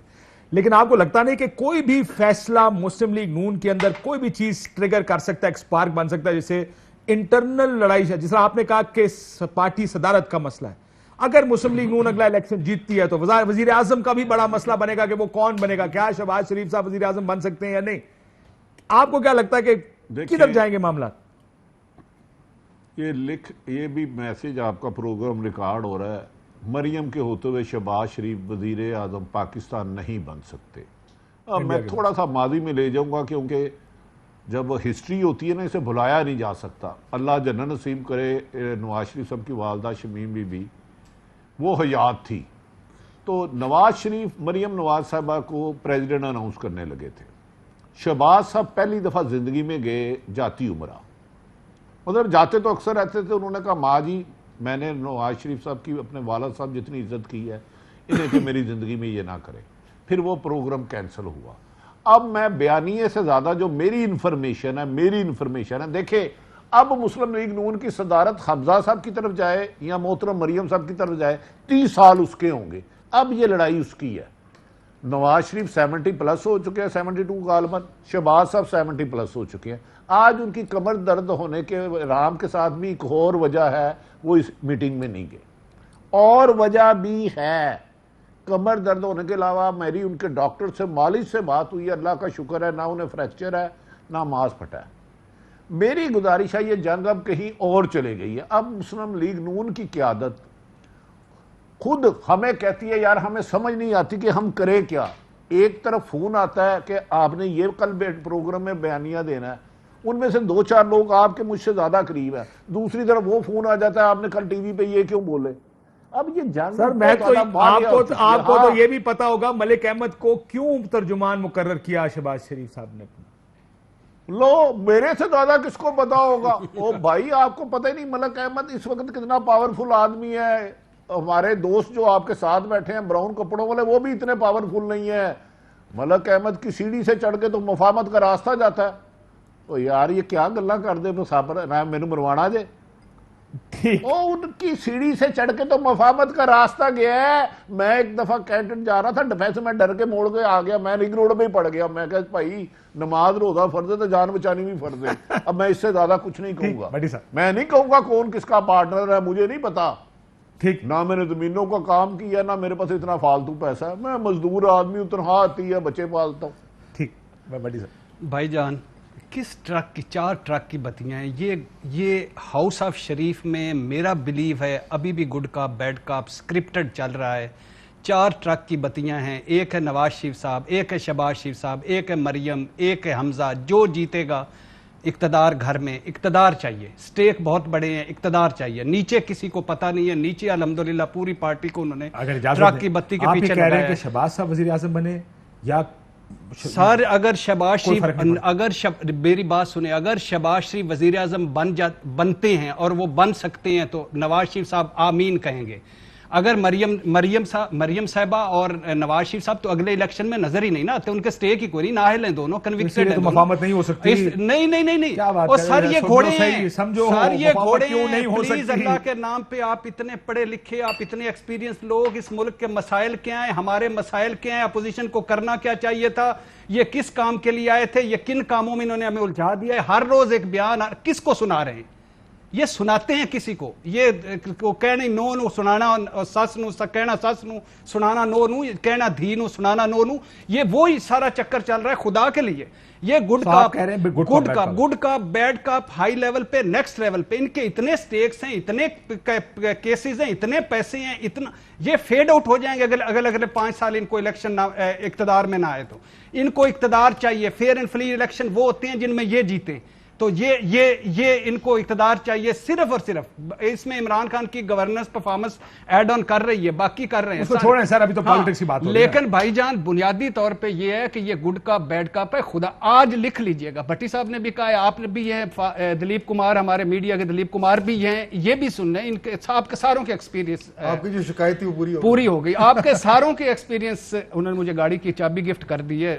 Speaker 1: لیکن آپ کو لگتا نہیں کہ کوئی بھی فیصلہ مسلم لیگ نون کے اندر کوئی بھی چیز ٹریگر کر سکتا ہے, ایک سپارک بن سکتا ہے, جیسے انٹرنل لڑائی ہے, جس طرح آپ نے کہا کہ پارٹی صدارت کا مسئلہ ہے. اگر مسلم لیگ نون اگلا الیکشن جیتتی ہے تو وزیر اعظم کا بھی بڑا مسئلہ بنے گا کہ وہ کون بنے گا, کیا شہباز شریف صاحب وزیر اعظم بن سکتے ہیں یا نہیں. آپ کو کیا لگتا ہے کہ کدھر جائیں گے معاملات؟
Speaker 5: یہ بھی میسج آپ کا پروگرام ریکارڈ ہو رہا ہے, مریم کے ہوتے ہوئے شہباز شریف وزیر اعظم پاکستان نہیں بن سکتے. اب میں تھوڑا سا ماضی میں لے جاؤں گا, کیونکہ جب ہسٹری ہوتی ہے نا اسے بھلایا نہیں جا سکتا. اللہ جنت نصیب کرے نواز شریف صاحب کی والدہ شمیم بی بی وہ حیات تھی تو نواز شریف مریم نواز صاحبہ کو پریزیڈنٹ اناؤنس کرنے لگے تھے. شہباز صاحب پہلی دفعہ زندگی میں گئے جاتی عمرہ, مطلب جاتے تو اکثر رہتے تھے. انہوں نے کہا ماں جی میں نے نواز شریف صاحب کی اپنے والد صاحب جتنی عزت کی ہے انہیں کہ میری زندگی میں یہ نہ کرے. پھر وہ پروگرام کینسل ہوا. اب میں بیانیے سے زیادہ جو میری انفارمیشن ہے دیکھیں, اب مسلم لیگ نون کی صدارت حمزہ صاحب کی طرف جائے یا محترم مریم صاحب کی طرف جائے 30 سال اس کے ہوں گے. اب یہ لڑائی اس کی ہے. نواز شریف 70+ ہو چکے ہیں, 72 غالباً, شہباز صاحب 70+ ہو چکے ہیں. آج ان کی کمر درد ہونے کے رام کے ساتھ بھی ایک اور وجہ ہے, وہ اس میٹنگ میں نہیں گئے. اور وجہ بھی ہے, کمر درد ہونے کے علاوہ میری ان کے ڈاکٹر سے مالج سے بات ہوئی ہے, اللہ کا شکر ہے نہ انہیں فریکچر ہے نہ ماس پھٹا ہے. میری گزارش ہے یہ جنگ اب کہیں اور چلے گئی ہے. اب مسلم لیگ نون کی قیادت خود ہمیں کہتی ہے یار ہمیں سمجھ نہیں آتی کہ ہم کریں کیا. ایک طرف فون آتا ہے کہ آپ نے یہ کل پروگرام میں بیانیہ دینا ہے, ان میں سے 2-4 لوگ آپ کے مجھ سے زیادہ قریب ہیں. دوسری طرف وہ فون آ جاتا ہے آپ نے کل ٹی وی پہ یہ کیوں بولے. اب یہ جنگ
Speaker 1: سر میں تو آپ کو تو یہ بھی پتا ہوگا ملک احمد کو کیوں ترجمان مقرر کیا شہباز شریف صاحب نے.
Speaker 5: لو میرے سے زیادہ کس کو پتا ہوگا. او بھائی آپ کو پتہ ہی نہیں ملک احمد اس وقت کتنا پاورفل آدمی ہے. ہمارے دوست جو آپ کے ساتھ بیٹھے ہیں براؤن کپڑوں والے وہ بھی اتنے پاورفل نہیں ہیں. ملک احمد کی سیڑھی سے چڑھ کے تو مفاہمت کا راستہ جاتا ہے. تو یار یہ کیا گلا کر دے مسافر میں نے مروانا جے. ان کی سیڑھی سے چڑھ کے تو مفاہمت کا راستہ گیا ہے. میں ایک دفعہ کینٹن جا رہا تھا ڈیفینس میں ڈر کے موڑ کے آ گیا, میں رنگ روڈ میں ہی پڑ گیا. میں کہا بھائی نماز روزہ فرض ہے تو جان بچانی بھی فرض ہے. اب میں اس سے زیادہ کچھ نہیں کہوں گا. میں نہیں کہوں گا کون کس کا پارٹنر ہے, مجھے نہیں پتا. ٹھیک, نہ میں نے زمینوں کا کام کیا نہ میرے پاس اتنا فالتو پیسہ ہے. میں مزدور آدمی ہوں, تنخواہ آتی ہے, بچے پالتا ہوں.
Speaker 1: ٹھیک بڑی صاحب
Speaker 6: بھائی جان کس ٹرک کی 4 ٹرک کی بتیاں ہیں یہ ہاؤس آف شریف میں. میرا بلیو ہے ابھی بھی گڈ کاپ بیڈ کاپ سکرپٹڈ چل رہا ہے. 4 ٹرک کی بتیاں ہیں, ایک ہے نواز شریف صاحب, ایک ہے شہباز شریف صاحب, ایک ہے مریم, ایک ہے حمزہ. جو جیتے گا اقتدار گھر میں اقتدار چاہیے, سٹیک بہت بڑے ہیں, اقتدار چاہیے. نیچے کسی کو پتہ نہیں ہے, نیچے الحمدللہ پوری پارٹی کو انہوں نے ٹرک کی بتی کے پیچھے
Speaker 1: لگایا. آپ کہہ رہے ہیں کہ شہباز صاحب وزیر اعظم بنے یا
Speaker 6: سر اگر شہباز شریف میری بات سنیں, اگر شہباز شریف وزیر اعظم بنتے ہیں اور وہ بن سکتے ہیں تو نواز شریف صاحب آمین کہیں گے. اگر مریم صاحبہ اور نواز شریف صاحب تو اگلے الیکشن میں نظر ہی نہیں نا آتے, ان کے سٹے کی کوئی نااہل ہیں دونوں, کنوکٹڈ ہیں.
Speaker 1: مفاہمت نہیں ہو سکتی.
Speaker 6: نہیں اور سر یہ گھوڑے ہیں, سر یہ گھوڑے ہیں. پلیز اللہ کے نام پہ آپ اتنے پڑھے لکھے, آپ اتنے ایکسپیرینس لوگ, اس ملک کے مسائل کیا ہیں, ہمارے مسائل کیا ہیں, اپوزیشن کو کرنا کیا چاہیے تھا, یہ کس کام کے لیے آئے تھے, یہ کن کاموں میں انہوں نے ہمیں الجھا دیا ہے. ہر روز ایک بیان, کس کو سنا رہے ہیں, یہ سناتے ہیں کسی کو. یہ کہنا نو نو سنانا سس نو, کہنا سس نو سنانا نو نو, کہنا دھی نو سنانا نو نو, یہ وہی سارا چکر چل رہا ہے. خدا کے لیے یہ گڈ کاپ بیڈ کاپ ہائی لیول پہ, نیکسٹ لیول پہ. ان کے اتنے سٹیکس ہیں, اتنے کیسز ہیں, اتنے پیسے ہیں, اتنا یہ فیڈ آؤٹ ہو جائیں گے اگلے 5 سال ان کو الیکشن اقتدار میں نہ آئے تو. ان کو اقتدار چاہیے. فیئر اینڈ فری الیکشن وہ ہوتے ہیں جن میں یہ جیتے. تو یہ ان کو اقتدار چاہیے صرف اور صرف. اس میں عمران خان کی گورننس پرفارمنس ایڈ آن کر رہی ہے, باقی کر رہے ہیں.
Speaker 1: اس کو چھوڑیں سر, ابھی تو پالیٹکس کی بات ہو رہی ہے.
Speaker 6: لیکن بھائی جان بنیادی طور پہ یہ ہے کہ یہ گڈ کاپ بیڈ کاپ ہے. خدا آج لکھ لیجئے گا, بھٹی صاحب نے بھی کہا ہے, آپ نے بھی ہے, دلیپ کمار ہمارے میڈیا کے دلیپ کمار بھی ہیں, یہ بھی سن رہے ہیں. ان کے آپ کے ساروں کے ایکسپیرینس,
Speaker 4: آپ کی جو شکایت تھی وہ
Speaker 6: پوری ہو گئی. آپ کے ساروں کے ایکسپیرینس انہوں نے مجھے گاڑی کی چابی گفٹ کر دی ہے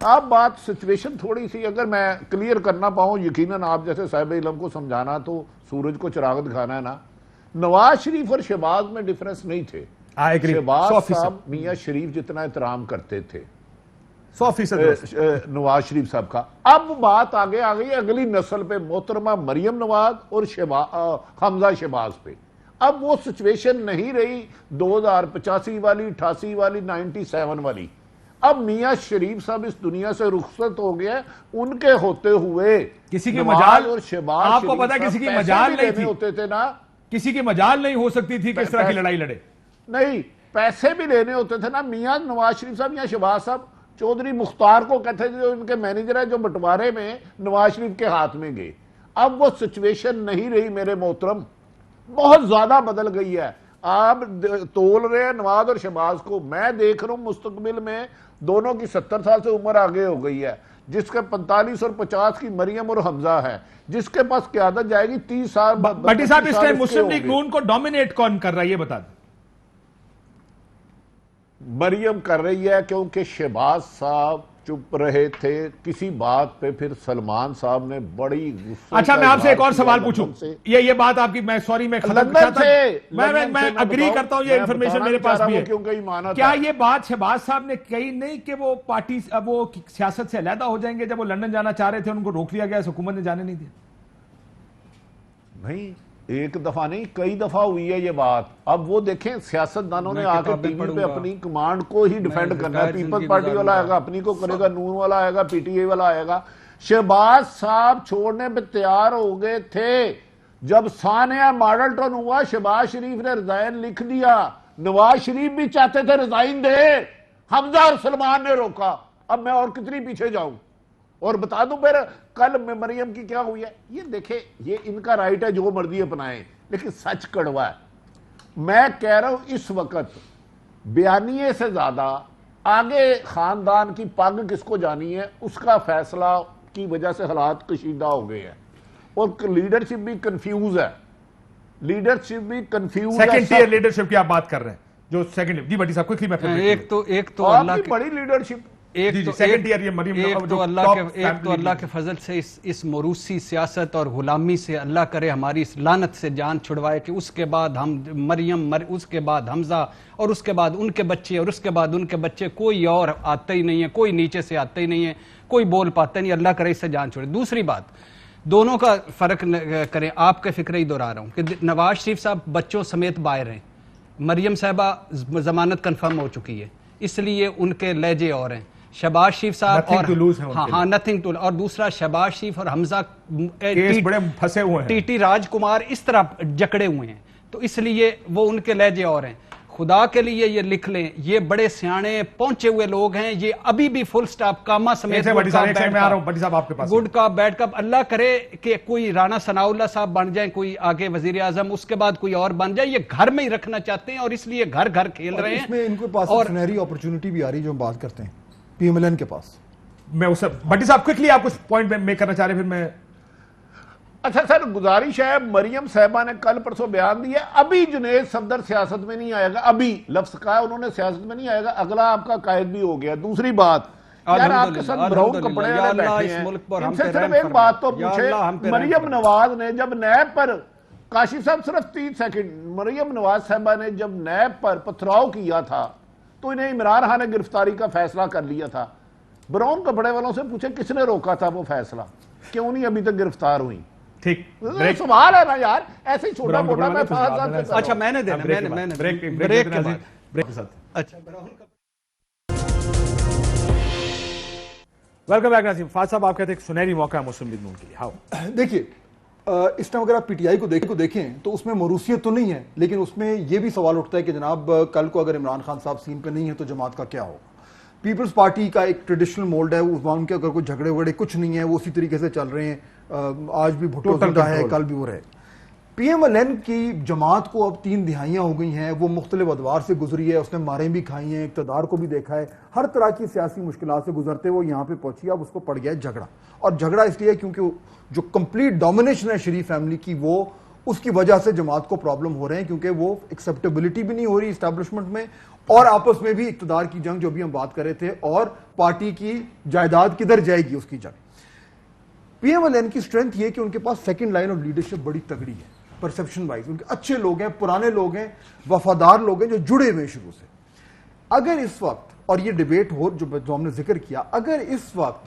Speaker 5: اب بات سچویشن تھوڑی سی اگر میں کلیئر کرنا پاؤں، یقیناً آپ جیسے صاحب علم کو سمجھانا تو سورج کو چراغ دکھانا ہے نا. نواز شریف اور شہباز میں ڈیفرنس نہیں تھے. شہباز صاحب میاں شریف جتنا احترام کرتے تھے
Speaker 1: 100%
Speaker 5: نواز شریف صاحب کا. اب بات آگے آ گئی اگلی نسل پہ، محترمہ مریم نواز اور حمزہ شہباز پہ. اب وہ سچویشن نہیں رہی 2085 والی، 88 والی، 97 والی. اب میاں شریف صاحب اس دنیا سے رخصت ہو گئے. ان کے ہوتے ہوئے
Speaker 1: کسی کی مجال
Speaker 5: اور شہباز
Speaker 1: آپ کو پتا کسی کی مجال نہیں تھی،
Speaker 5: ہوتے تھے نا،
Speaker 1: کسی کی مجال نہیں ہو سکتی تھی کہ اس طرح کی لڑائی لڑے.
Speaker 5: نہیں پیسے بھی لینے ہوتے تھے نا. میاں نواز شریف صاحب یا شہباز صاحب چودھری مختار کو کہتے تھے جو ان کے مینیجر ہیں، جو بٹوارے میں نواز شریف کے ہاتھ میں گئے. اب وہ سچویشن نہیں رہی میرے محترم، بہت زیادہ بدل گئی ہے. آپ تول رہے ہیں نواز اور شہباز کو. میں دیکھ رہا ہوں مستقبل میں دونوں کی 70 سال سے عمر آگے ہو گئی ہے. جس کے 45 اور 50 کی مریم اور حمزہ ہے، جس کے پاس قیادت جائے گی 30 سال.
Speaker 1: بٹی صاحب اس ٹائم مسلم لیگ نون کو ڈومینیٹ کون کر رہا ہے یہ بتا دیں.
Speaker 5: مریم کر رہی ہے کیونکہ شہباز صاحب چپ رہے تھے کسی بات پہ. پھر سلمان صاحب نے بڑی
Speaker 1: اچھا میں آپ سے ایک اور سوال پوچھوں. یہ بات آپ کی میں سوری میں ختم کرتا ہوں، میں اگری کرتا ہوں، یہ انفارمیشن میرے پاس بھی ہے. کیا یہ بات شہباز صاحب نے کہی نہیں کہ وہ پارٹی وہ سیاست سے علیحدہ ہو جائیں گے؟ جب وہ لندن جانا چاہ رہے تھے ان کو روک لیا گیا، حکومت نے جانے نہیں دیا. نہیں
Speaker 5: ایک دفعہ نہیں، کئی دفعہ ہوئی ہے یہ بات. اب وہ دیکھیں سیاست دانوں نے آ کے ٹی وی پہ اپنی کمانڈ کو ہی ڈیفینڈ کرنا ہے. پیپلز پارٹی والا آئے گا اپنی کو کرے گا، نون والا آئے گا، پی ٹی اے والا آئے گا. شہباز صاحب چھوڑنے پہ تیار ہو گئے تھے. جب سانحہ ماڈل ٹاؤن ہوا شہباز شریف نے ریزائن لکھ دیا. نواز شریف بھی چاہتے تھے ریزائن دے، حمزہ اور سلمان نے روکا. اب میں اور کتنی پیچھے جاؤں اور بتا دوں پھر کل میں مریم کی کیا ہوئی ہے. یہ دیکھیں یہ ان کا رائٹ ہے جو مرضی اپنائیں، لیکن سچ کڑوا ہے. میں کہہ رہا ہوں اس وقت بیانیے سے زیادہ آگے خاندان کی پگ کس کو جانی ہے اس کا فیصلہ کی وجہ سے حالات کشیدہ ہو گئے ہیں. اور لیڈرشپ بھی کنفیوز ہے. لیڈرشپ بھی کنفیوز ہے.
Speaker 1: سیکنڈ ٹیئر لیڈرشپ کی آپ بات کر رہے ہیں جو سیکنڈ. جی بٹی صاحب کوئی
Speaker 6: ایک تو اللہ کی
Speaker 5: بڑی لیڈرشپ،
Speaker 6: ایک تو اللہ کے فضل سے اس موروثی سیاست اور غلامی سے اللہ کرے ہماری اس لعنت سے جان چھڑوائے کہ اس کے بعد ہم مریم، اس کے بعد حمزہ، اور اس کے بعد ان کے بچے، اور اس کے بعد ان کے بچے، کوئی اور آتا ہی نہیں ہے، کوئی نیچے سے آتا ہی نہیں ہے، کوئی بول پاتا نہیں. اللہ کرے اس سے جان چھوڑے. دوسری بات، دونوں کا فرق کریں. آپ کے فکرے ہی دہرا رہا ہوں کہ نواز شریف صاحب بچوں سمیت باہر ہیں، مریم صاحبہ ضمانت کنفرم ہو چکی ہے، اس لیے ان کے لہجے اور ہیں. شہباز شریف صاحب اور نتھنگ ٹو، اور دوسرا شہباز شریف اور حمزہ
Speaker 1: بڑے پھنسے ہوئے ہیں،
Speaker 6: ٹی ٹی راج کمار اس طرح جکڑے ہوئے ہیں، تو اس لیے وہ ان کے لہجے اور ہیں. خدا کے لیے یہ لکھ لیں، یہ بڑے سیانے پہنچے ہوئے لوگ ہیں. یہ ابھی بھی فل سٹاپ کاما سمیت گڈ کاپ بیڈ کاپ. اللہ کرے کہ کوئی رانا ثناء اللہ صاحب بن جائیں، کوئی آگے وزیر اعظم، اس کے بعد کوئی اور بن جائے. یہ گھر میں ہی رکھنا چاہتے ہیں اور اس لیے گھر گھر کھیل رہے ہیں.
Speaker 4: اس میں ان کے پاس سنہری اپرچونٹی بھی آ رہی جو ہم بات کرتے ہیں پی ایم ایل این کے پاس.
Speaker 1: میں اس بٹی صاحب کوئکلی آپ کچھ پوائنٹ میک کرنا چاہ رہے ہیں پھر میں.
Speaker 5: اچھا سر گزارش ہے، مریم صاحبہ نے کل پرسوں بیان دیا ابھی جنید صفدر سیاست میں نہیں آئے گا. ابھی لفظ کہا انہوں نے سیاست میں نہیں آئے گا، اگلا آپ کا قائد بھی ہو گیا. دوسری بات یار آپ کے ساتھ براؤن کپڑے والے بیٹھے ہیں، ان سے صرف ایک بات تو پوچھے. مریم نواز نے جب نیب پر، کاشف صاحب صرف 3 سیکنڈ، مریم نواز صاحبہ نے جب نیب پر پتھراؤ کیا تھا تو انہیں عمران خان نے گرفتاری کا فیصلہ کر لیا تھا. براؤن کپڑے والوں سے پوچھے کس نے روکا تھا وہ فیصلہ، کیوں نہیں ابھی تک گرفتار ہوئی؟
Speaker 1: ٹھیک
Speaker 5: سوال ہے نا یار، ایسے ہی چھوٹا موٹا میں فہد صاحب سے.
Speaker 6: اچھا میں نے دینا بریک کے بعد. اچھا
Speaker 1: ویلکم بیک ناظرین. فہد صاحب آپ کہتے ہیں کہ سنہری موقع ہے مسلم لیگ نون کے لیے. ہاؤ
Speaker 4: دیکھیے اس ٹائم اگر آپ پی ٹی آئی کو دیکھیں تو اس میں موروثیت تو نہیں ہے، لیکن اس میں یہ بھی سوال اٹھتا ہے کہ جناب کل کو اگر عمران خان صاحب سین پہ نہیں ہے تو جماعت کا کیا ہو. پیپلز پارٹی کا ایک ٹریڈیشنل مولڈ ہے، ان کے اگر کوئی جھگڑے وگڑے کچھ نہیں ہے، وہ اسی طریقے سے چل رہے ہیں. آج بھی بھٹو زندہ ہے، کل بھی وہ رہے. پی ایم ایل این کی جماعت کو اب 3 دہائیاں ہو گئی ہیں، وہ مختلف ادوار سے گزری ہے، اس نے ماریں بھی کھائی ہیں، اقتدار کو بھی دیکھا ہے، ہر طرح کی سیاسی مشکلات سے گزرتے وہ یہاں پہ پہنچی. اب اس کو پڑ گیا ہے جھگڑا، اور جھگڑا اس لیے کیونکہ جو کمپلیٹ ڈومینیشن ہے شریف فیملی کی وہ اس کی وجہ سے جماعت کو پرابلم ہو رہے ہیں کیونکہ وہ ایکسیپٹیبلٹی بھی نہیں ہو رہی اسٹیبلشمنٹ میں, اور آپس میں بھی اقتدار کی جنگ جو بھی ہم بات کر رہے تھے, اور پارٹی کی جائیداد کدھر جائے گی اس کی جنگ. پی ایم ایل این کی اسٹرینتھ یہ کہ ان کے پاس سیکنڈ لائن آف لیڈرشپ بڑی تگڑی ہے پرسپشن وائز. ان کے اچھے لوگ ہیں, پرانے لوگ ہیں, وفادار لوگ ہیں جو جڑے ہوئے ہیں شروع سے. اگر اس وقت, اور یہ ڈیبیٹ ہو جو ہم نے ذکر کیا, اگر اس وقت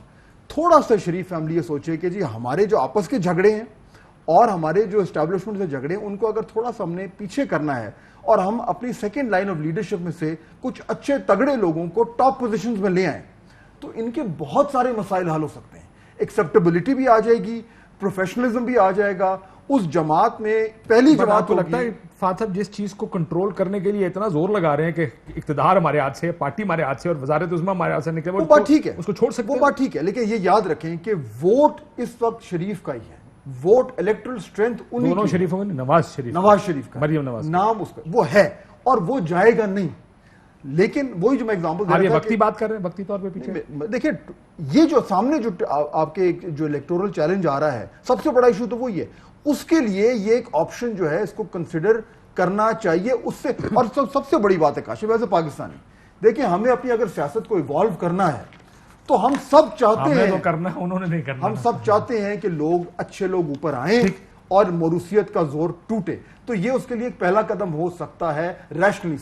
Speaker 4: تھوڑا سا شریف فیملی یہ سوچے کہ جی ہمارے جو آپس کے جھگڑے ہیں اور ہمارے جو اسٹیبلشمنٹ سے جھگڑے ہیں ان کو اگر تھوڑا سا ہم نے پیچھے کرنا ہے, اور ہم اپنی سیکنڈ لائن آف لیڈرشپ میں سے کچھ اچھے تگڑے لوگوں کو ٹاپ پوزیشنز میں لے آئیں, تو ان کے بہت سارے مسائل حل ہو سکتے ہیں. ایکسیپٹیبلٹی بھی آ جائے گی, پروفیشنلزم بھی آ جائے گا. اس جماعت میں پہلی جماعت
Speaker 1: کو لگتا ہے فہد صاحب جس چیز کو کنٹرول کرنے کے لیے اتنا زور لگا رہے ہیں کہ اقتدار ہمارے ہاتھ سے, پارٹی ہمارے ہاتھ سے اور وزارت عظمیٰ ہمارے ہاتھ سے نکلے,
Speaker 4: وہ بات ٹھیک ہے,
Speaker 1: اس کو چھوڑ سکتے ہیں,
Speaker 4: وہ بات ٹھیک ہے, لیکن یہ یاد رکھیں کہ ووٹ اس وقت شریف کا ہی ہے. ووٹ الیکٹرل اسٹرینتھ
Speaker 1: دونوں شریفوں میں نواز شریف کا
Speaker 4: مریم نواز نام اس کا وہ ہے, اور وہ جائے گا نہیں. لیکن وہی جو میں ایگزامپل دے رہا تھا,
Speaker 1: وقتی بات کر رہے ہیں, وقتی طور پہ پیچھے
Speaker 4: دیکھیں یہ جو سامنے جو آپ کے جو الیکٹورل چیلنج آ رہا ہے, سب سے بڑا ایشو تو وہی ہے. اس کے لیے یہ ایک آپشن جو ہے اس کو کنسیڈر کرنا چاہیے. اس سے اور سب سے بڑی بات ہے کاشف ایز اے پاکستانی, دیکھیں ہمیں اپنی اگر سیاست کو ایوالو کرنا ہے تو ہم سب چاہتے ہیں,
Speaker 1: کرنا انہوں نے نہیں کرنا,
Speaker 4: ہم سب چاہتے ہیں کہ لوگ اچھے لوگ اوپر آئیں اور موروثیت کا زور ٹوٹے. تو یہ اس کے لیے ایک پہلا قدم ہو سکتا ہے ریشنلی.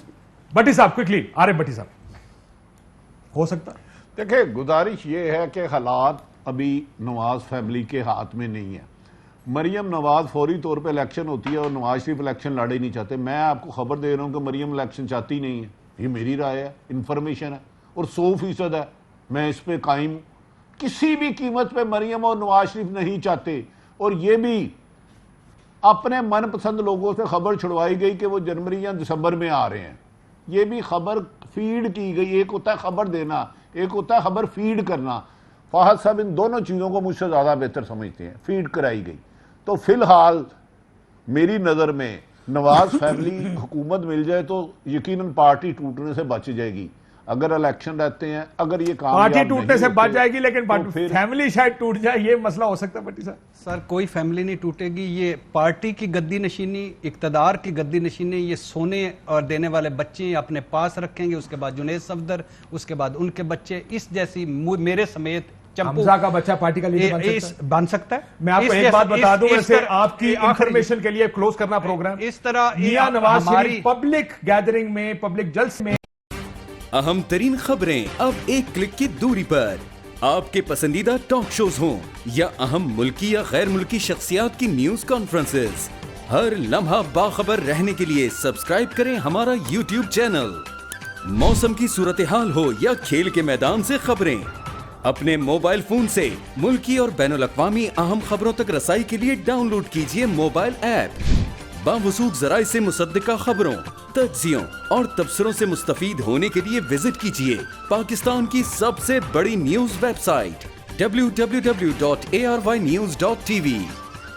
Speaker 1: بٹی صاحب کوئکلی عارف بٹی صاحب, ہو سکتا ہے؟
Speaker 5: دیکھیں گزارش یہ ہے کہ حالات ابھی نواز فیملی کے ہاتھ میں نہیں ہے. مریم نواز فوری طور پہ الیکشن ہوتی ہے اور نواز شریف الیکشن لڑے نہیں چاہتے. میں آپ کو خبر دے رہا ہوں کہ مریم الیکشن چاہتی نہیں ہے, یہ میری رائے ہے, انفارمیشن ہے, اور 100% ہے, میں اس پہ قائم ہوں. کسی بھی قیمت پہ مریم اور نواز شریف نہیں چاہتے. اور یہ بھی اپنے من پسند لوگوں سے خبر چھڑوائی گئی کہ وہ جنوری یا دسمبر میں آ رہے ہیں. یہ بھی خبر فیڈ کی گئی. ایک ہوتا ہے خبر دینا, ایک ہوتا ہے خبر فیڈ کرنا. فہد صاحب ان دونوں چیزوں کو مجھ سے زیادہ بہتر سمجھتے ہیں. فیڈ کرائی گئی. تو فی الحال میری نظر میں نواز فیملی حکومت مل جائے تو یقیناً پارٹی ٹوٹنے سے بچ جائے گی. اگر الیکشن رہتے ہیں, اگر یہ کام
Speaker 1: پارٹی ٹوٹنے سے بچ جائے گی, لیکن فیملی شاید ٹوٹ جائے, یہ مسئلہ ہو سکتا ہے بٹی صاحب.
Speaker 6: سر کوئی فیملی نہیں ٹوٹے گی. یہ پارٹی کی گدی نشینی, اقتدار کی گدی نشینی, یہ سونے اور دینے والے بچے اپنے پاس رکھیں گے. اس کے بعد جنید صفدر, اس کے بعد ان کے بچے, اس جیسی میرے سمیت
Speaker 1: حمزہ کا بچہ پارٹی کا لیڈر
Speaker 6: بن سکتا ہے.
Speaker 1: میں آپ کو ایک بات بتا دوں, ویسے آپ کی انفارمیشن کے لیے کلوز کرنا پروگرام,
Speaker 6: اس طرح
Speaker 1: میاں نواز شریف پبلک گیدرنگ میں, پبلک جلسے میں
Speaker 7: اہم ترین خبریں اب ایک کلک کی دوری پر. آپ کے پسندیدہ ٹاک شوز ہوں یا اہم ملکی یا غیر ملکی شخصیات کی نیوز کانفرنسز, ہر لمحہ باخبر رہنے کے لیے سبسکرائب کریں ہمارا یوٹیوب چینل. موسم کی صورتحال ہو یا کھیل کے میدان سے خبریں, اپنے موبائل فون سے ملکی اور بین الاقوامی اہم خبروں تک رسائی کے لیے ڈاؤن لوڈ کیجیے موبائل ایپ. باوثوق ذرائع سے مصدقہ خبروں, تجزیوں اور تبصروں سے مستفید ہونے کے لیے وزٹ کیجیے پاکستان کی سب سے بڑی نیوز ویب سائٹ www.arYnews.tv.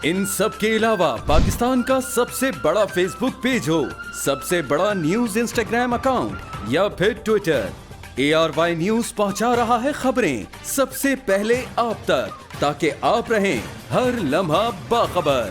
Speaker 7: ان سب کے علاوہ پاکستان کا سب سے بڑا فیس بک پیج ہو, سب سے بڑا نیوز انسٹاگرام اکاؤنٹ یا پھر ٹویٹر, ARY نیوز پہنچا رہا ہے خبریں سب سے پہلے آپ تک, تاکہ آپ رہیں ہر لمحہ باخبر.